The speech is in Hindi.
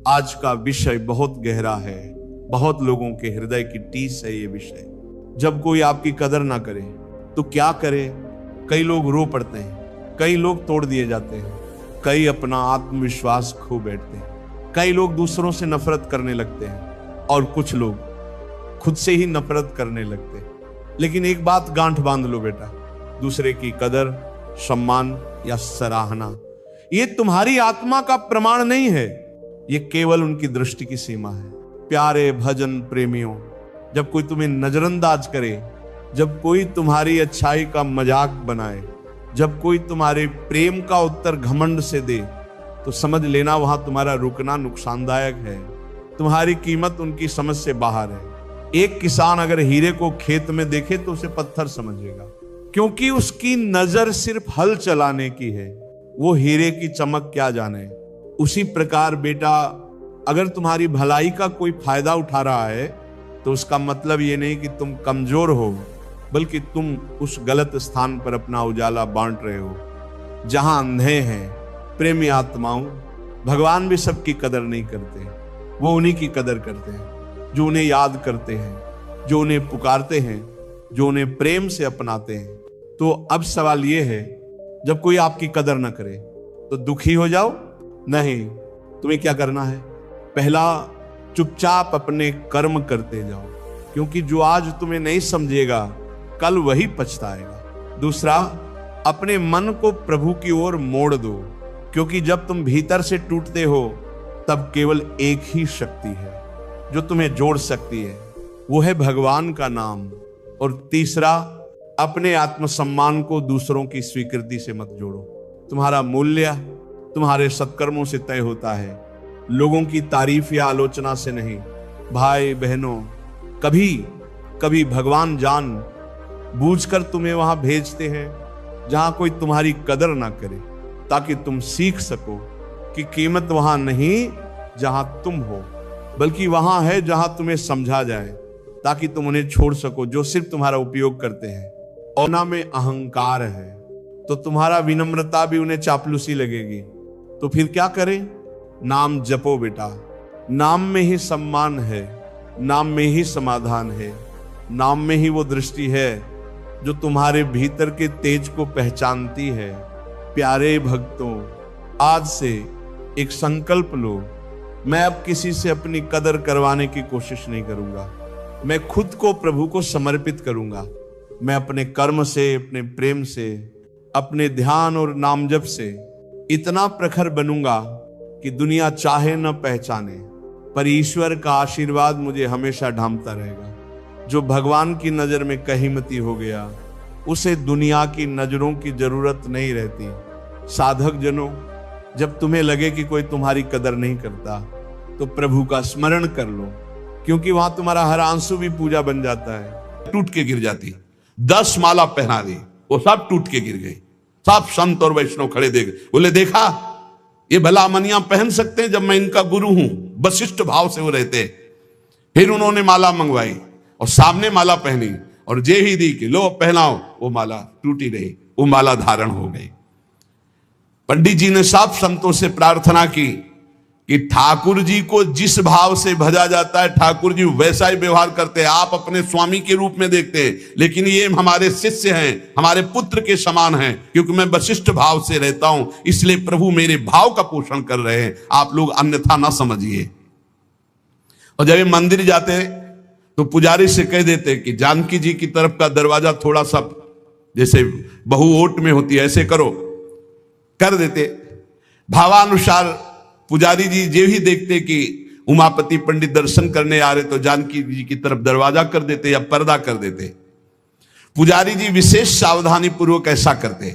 आज का विषय बहुत गहरा है, बहुत लोगों के हृदय की टीस है ये विषय। जब कोई आपकी कदर ना करे तो क्या करे? कई लोग रो पड़ते हैं, कई लोग तोड़ दिए जाते हैं, कई अपना आत्मविश्वास खो बैठते हैं, कई लोग दूसरों से नफरत करने लगते हैं और कुछ लोग खुद से ही नफरत करने लगते हैं। लेकिन एक बात गांठ बांध लो बेटा, दूसरे की कदर, सम्मान या सराहना ये तुम्हारी आत्मा का प्रमाण नहीं है, ये केवल उनकी दृष्टि की सीमा है। प्यारे भजन प्रेमियों, जब कोई तुम्हें नजरअंदाज करे, जब कोई तुम्हारी अच्छाई का मजाक बनाए, जब कोई तुम्हारे प्रेम का उत्तर घमंड से दे, तो समझ लेना वहां तुम्हारा रुकना नुकसानदायक है। तुम्हारी कीमत उनकी समझ से बाहर है। एक किसान अगर हीरे को खेत में देखे तो उसे पत्थर समझेगा, क्योंकि उसकी नजर सिर्फ हल चलाने की है, वो हीरे की चमक क्या जाने। उसी प्रकार बेटा, अगर तुम्हारी भलाई का कोई फायदा उठा रहा है तो उसका मतलब ये नहीं कि तुम कमजोर हो, बल्कि तुम उस गलत स्थान पर अपना उजाला बांट रहे हो जहां अंधे हैं। प्रेमी आत्माओं, भगवान भी सबकी कदर नहीं करते, वो उन्हीं की कदर करते हैं जो उन्हें याद करते हैं, जो उन्हें पुकारते हैं, जो उन्हें प्रेम से अपनाते हैं। तो अब सवाल ये है, जब कोई आपकी कदर ना करे तो दुखी हो जाओ? नहीं, तुम्हें क्या करना है? पहला, चुपचाप अपने कर्म करते जाओ, क्योंकि जो आज तुम्हें नहीं समझेगा कल वही पछताएगा। दूसरा, अपने मन को प्रभु की ओर मोड़ दो, क्योंकि जब तुम भीतर से टूटते हो तब केवल एक ही शक्ति है जो तुम्हें जोड़ सकती है, वो है भगवान का नाम। और तीसरा, अपने आत्मसम्मान को दूसरों की स्वीकृति से मत जोड़ो। तुम्हारा मूल्य तुम्हारे सत्कर्मों से तय होता है, लोगों की तारीफ या आलोचना से नहीं। भाई बहनों, कभी कभी भगवान जान बूझकर तुम्हें वहां भेजते हैं जहां कोई तुम्हारी कदर ना करे, ताकि तुम सीख सको कि कीमत वहां नहीं जहां तुम हो, बल्कि वहां है जहां तुम्हें समझा जाए, ताकि तुम उन्हें छोड़ सको जो सिर्फ तुम्हारा उपयोग करते हैं। और ना में अहंकार है तो तुम्हारा विनम्रता भी उन्हें चापलूसी लगेगी। तो फिर क्या करें? नाम जपो बेटा, नाम में ही सम्मान है, नाम में ही समाधान है, नाम में ही वो दृष्टि है जो तुम्हारे भीतर के तेज को पहचानती है। प्यारे भक्तों, आज से एक संकल्प लो, मैं अब किसी से अपनी कदर करवाने की कोशिश नहीं करूंगा, मैं खुद को प्रभु को समर्पित करूंगा। मैं अपने कर्म से, अपने प्रेम से, अपने ध्यान और नामजप से इतना प्रखर बनूंगा कि दुनिया चाहे न पहचाने, पर ईश्वर का आशीर्वाद मुझे हमेशा ढांपता रहेगा। जो भगवान की नजर में कहीमती हो गया, उसे दुनिया की नजरों की जरूरत नहीं रहती। साधक जनों, जब तुम्हें लगे कि कोई तुम्हारी कदर नहीं करता तो प्रभु का स्मरण कर लो, क्योंकि वहां तुम्हारा हर आंसू भी पूजा बन जाता है। टूट के गिर जाती, 10 माला पहना दी, वो सब टूट के गिर गई। सब संत और वैष्णव खड़े देख बोले, देखा ये भलामनियां पहन सकते हैं, जब मैं इनका गुरु हूं। वशिष्ठ भाव से वो रहते। फिर उन्होंने माला मंगवाई और सामने माला पहनी और जे ही दी कि लो पहनाओ, वो माला टूटी रही, वो माला धारण हो गई। पंडित जी ने सब संतों से प्रार्थना की कि ठाकुर जी को जिस भाव से भजा जाता है, ठाकुर जी वैसा ही व्यवहार करते हैं। आप अपने स्वामी के रूप में देखते हैं, लेकिन ये हमारे शिष्य हैं, हमारे पुत्र के समान हैं, क्योंकि मैं वशिष्ठ भाव से रहता हूं, इसलिए प्रभु मेरे भाव का पोषण कर रहे हैं, आप लोग अन्यथा ना समझिए। और जब ये मंदिर जाते तो पुजारी से कह देते कि जानकी जी की तरफ का दरवाजा थोड़ा सा जैसे बहु ओट में होती है, ऐसे करो, कर देते। भावानुसार पुजारी जी जे ही देखते कि उमापति पंडित दर्शन करने आ रहे तो जानकी जी की तरफ दरवाजा कर देते या पर्दा कर देते। पुजारी जी विशेष सावधानी पूर्वक ऐसा करते।